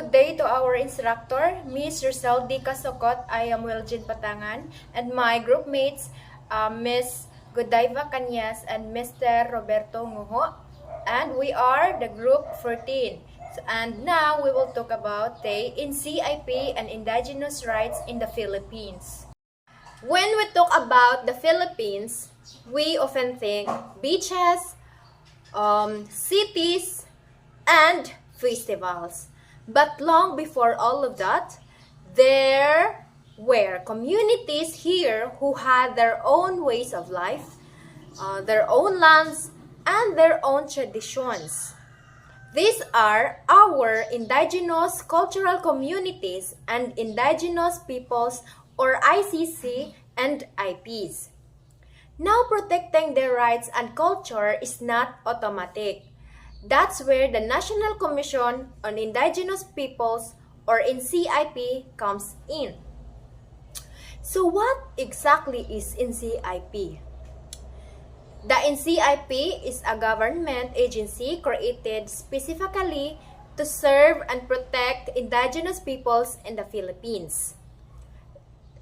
good day to our instructor, Miss Rosel D. Kasokot. I am Wiljin Patangan, and my group mates, Miss Godiva Cañas and Mr. Roberto Nguho. And we are the group 14. And now we will talk about the Ncip and Indigenous rights in the Philippines. When we talk about the Philippines, we often think beaches, cities, and festivals. But long before all of that, there were communities here who had their own ways of life, their own lands, and their own traditions. These are our indigenous cultural communities and indigenous peoples, or ICC and IPs. Now, protecting their rights and culture is not automatic. That's where the National Commission on Indigenous Peoples, or NCIP, comes in. So what exactly is NCIP? The NCIP is a government agency created specifically to serve and protect indigenous peoples in the Philippines.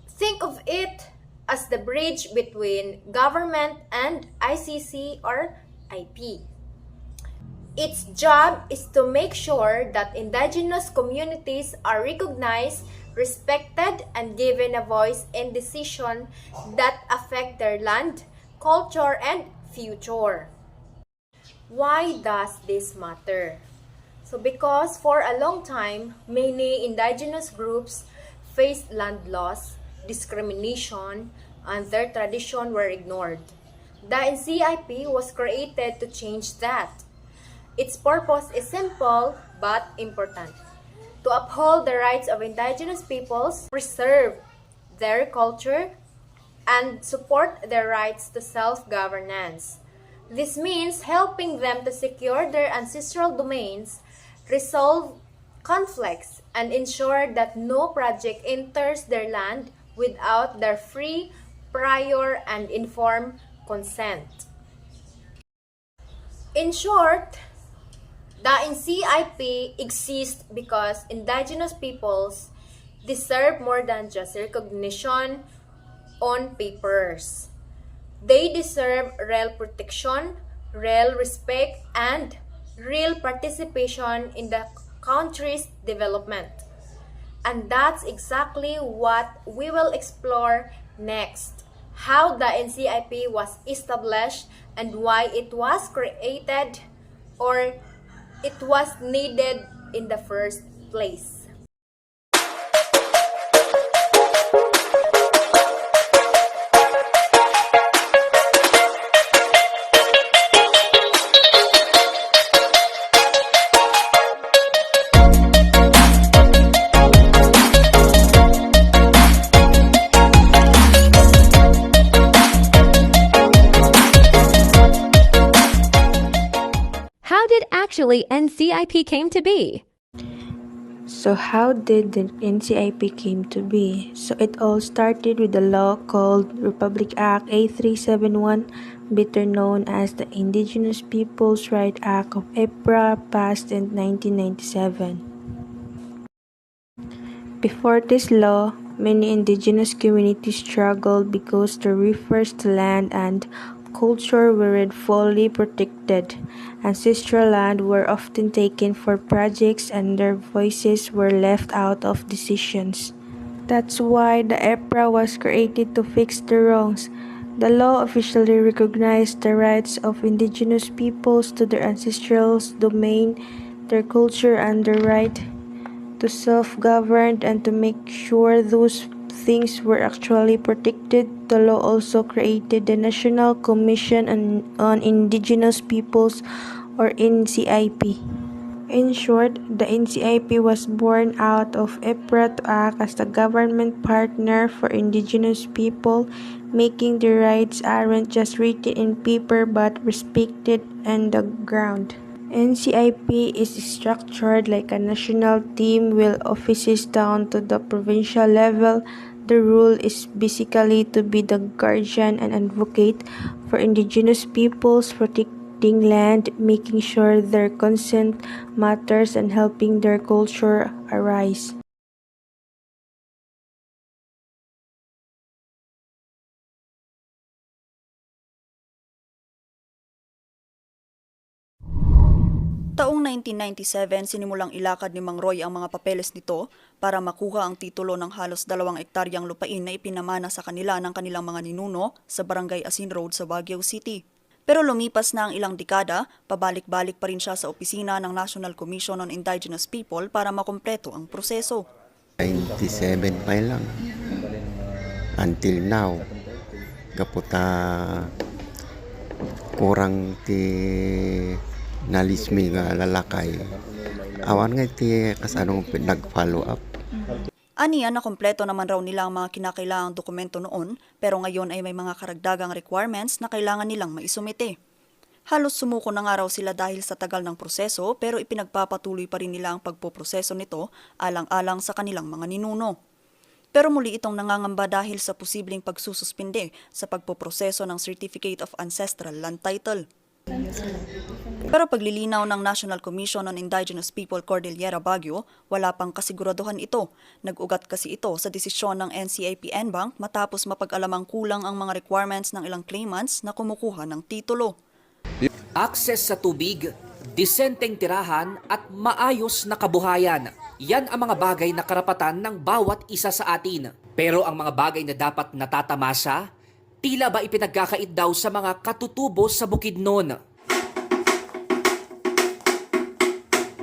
Think of it as the bridge between government and ICC or IP. Its job is to make sure that indigenous communities are recognized, respected, and given a voice in decisions that affect their land, culture, and future. Why does this matter? So because for a long time, many indigenous groups faced land loss, discrimination, and their tradition were ignored. The NCIP was created to change that. Its purpose is simple but important: to uphold the rights of indigenous peoples, preserve their culture, and support their rights to self-governance. This means helping them to secure their ancestral domains, resolve conflicts, and ensure that no project enters their land without their free, prior, and informed consent. In short, the NCIP exists because indigenous peoples deserve more than just recognition on papers. They deserve real protection, real respect, and real participation in the country's development. And that's exactly what we will explore next: how the NCIP was established and why it was created, or it was needed in the first place. How did actually NCIP came to be? So how did the NCIP came to be? So it all started with a law called Republic Act A371, better known as the Indigenous Peoples' Right Act of EPRA, passed in 1997. Before this law, many indigenous communities struggled because the rivers to land and culture weren't fully protected. Ancestral land were often taken for projects and their voices were left out of decisions. That's why the EPRA was created, to fix the wrongs. The law officially recognized the rights of indigenous peoples to their ancestral domain, their culture, and their right to self-govern, and to make sure those things were actually protected. The law also created the National Commission on Indigenous Peoples, or NCIP. In short, the NCIP was born out of EPRA to act as the government partner for indigenous people, making their rights aren't just written in paper but respected on the ground. NCIP is structured like a national team with offices down to the provincial level. The role is basically to be the guardian and advocate for indigenous peoples, protecting land, making sure their consent matters, and helping their culture arise. Taong 1997, sinimulang ilakad ni Mang Roy ang mga papeles nito para makuha ang titulo ng halos 2 ektaryang lupain na ipinamana sa kanila ng kanilang mga ninuno sa Barangay Asin Road sa Baguio City. Pero lumipas na ang ilang dekada, pabalik-balik pa rin siya sa opisina ng National Commission on Indigenous People para makumpleto ang proseso. 97 pa lang. Until now, kaputa kurang ti nalismi nga lalakay. Awan nga ti kasanong nag-follow up. Aniya na kompleto naman raw nila ang mga kinakailangang dokumento noon, pero ngayon ay may mga karagdagang requirements na kailangan nilang maisumite. Halos sumuko na nga raw sila dahil sa tagal ng proseso, pero ipinagpapatuloy pa rin nila ang pagpoproseso nito alang-alang sa kanilang mga ninuno. Pero muli itong nangangamba dahil sa posibleng pagsususpinde sa pagpoproseso ng Certificate of Ancestral Land Title. Pero paglilinaw ng National Commission on Indigenous People Cordillera Baguio, wala pang kasiguraduhan ito. Nag-ugat kasi ito sa desisyon ng Ncip Bank matapos mapag-alamang kulang ang mga requirements ng ilang claimants na kumukuha ng titulo. Access sa tubig, disenteng tirahan at maayos na kabuhayan. Yan ang mga bagay na karapatan ng bawat isa sa atin. Pero ang mga bagay na dapat natatamasa, tila ba ipinagkakait daw sa mga katutubo sa Bukidnon.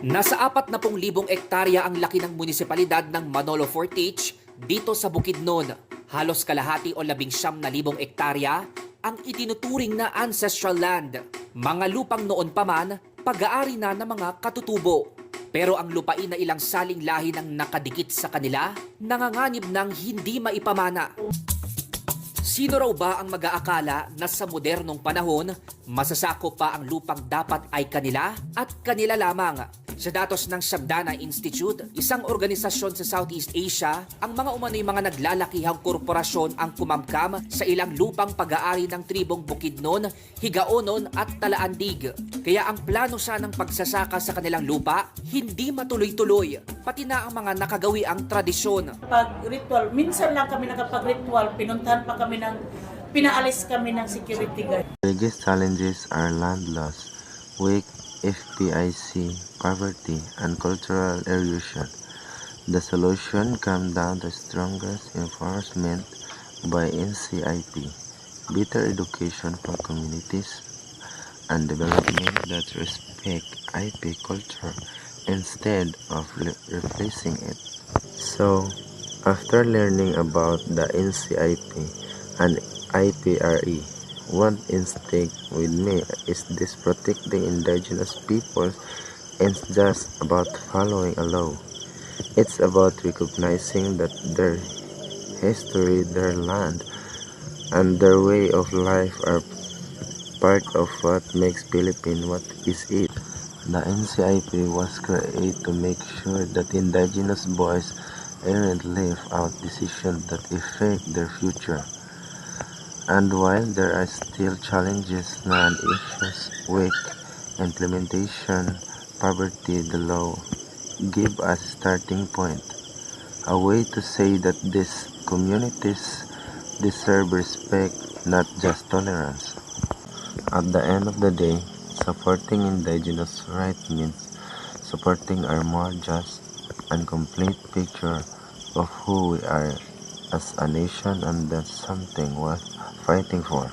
Nasa 40,000 ektarya ang laki ng munisipalidad ng Manolo Fortich dito sa Bukidnon. Halos kalahati o 19,000 ektarya ang itinuturing na ancestral land. Mga lupang noon pa man, pag-aari na ng mga katutubo. Pero ang lupain na ilang saling lahi ng nakadikit sa kanila, nanganganib ng hindi maipamana. Sino raw ba ang mag-aakala na sa modernong panahon, masasakop pa ang lupang dapat ay kanila at kanila lamang? Sa datos ng Shabdana Institute, isang organisasyon sa Southeast Asia, ang mga umano'y mga naglalakihang korporasyon ang kumamkam sa ilang lupang pag-aari ng tribong Bukidnon, Higaonon at Talaandig. Kaya ang plano sa ng pagsasaka sa kanilang lupa, hindi matuloy-tuloy, pati na ang mga nakagawi ang tradisyon. Pag-ritual, minsan lang kami nakapag-ritual, pinuntahan pa kami pinaalis kami ng security guard. The biggest challenges are land loss, weak FPIC, poverty, and cultural erosion. The solution comes down to strongest enforcement by Ncip, better education for communities, and development that respect IP culture instead of replacing it. So, after learning about the Ncip and IPRE, one instinct with me is this: protecting indigenous peoples isn't just about following a law. It's about recognizing that their history, their land, and their way of life are part of what makes Philippines what is it. The Ncip was created to make sure that indigenous boys aren't live out decisions that affect their future. And while there are still challenges and issues, weak implementation, poverty, the law give us a starting point, a way to say that these communities deserve respect, not just tolerance. At the end of the day, supporting indigenous rights means supporting our more just and complete picture of who we are as a nation, and that's something worth fighting for.